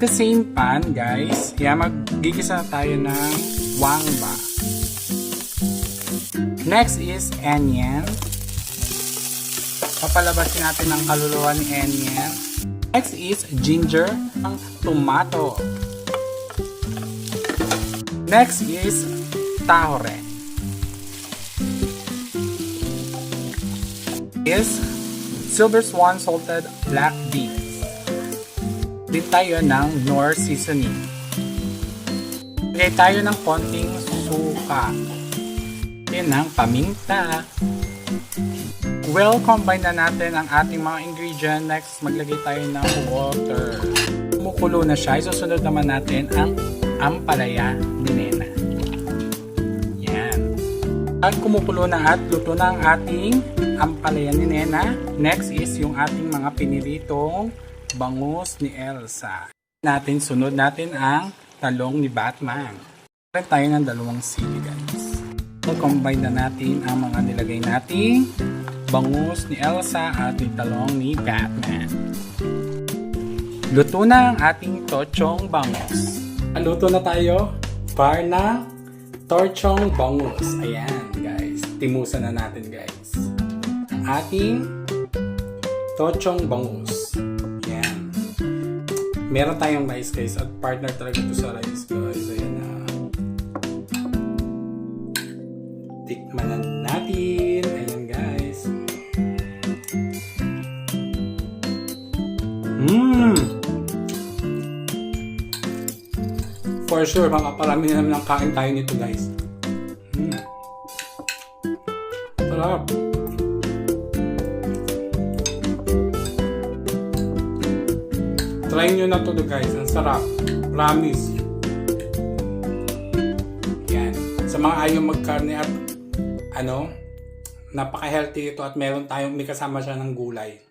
the same pan, guys, maggigisa tayo ng wangba. Next is onion. Papalabasin natin ang kaluluwa ni onion. Next is ginger, ang tomato. Next is tahore. Is silver swan salted black beans. Din tayo ng Knorr seasoning. Lagay tayo ng konting suka. Yan ng paminta. Well, combine na natin ang ating mga ingredient. Next, maglagay tayo ng water. Kumukulo na siya. Isusunod naman natin ang ampalaya ni Nena. Yan. At kumukulo na at luto na ang ating ampalaya ni Nena. Next is yung ating mga piniritong bangus ni Elsa. Sunod natin ang talong ni Batman. Meron tayo ng 2 sili, guys. Combine na natin ang mga nilagay nating bangus ni Elsa at yung talong ni Batman. Luto na ang ating tochong bangus. Luto na tayo para na tochong bangus. Ayan, guys. Timusan na natin, guys. Ang ating tochong bangus. Ayan. Meron tayong rice, guys. At partner talaga ito sa rice, guys. Ayan na. Tikman na natin. Ayan, guys. For sure, makaparami na naman ang kain tayo nito, guys. Sarap. Try nyo na to, guys. Ang sarap. Promise. Yan. Sa mga ayaw magkarne at napaka-healthy ito at meron tayong may kasama siya ng gulay.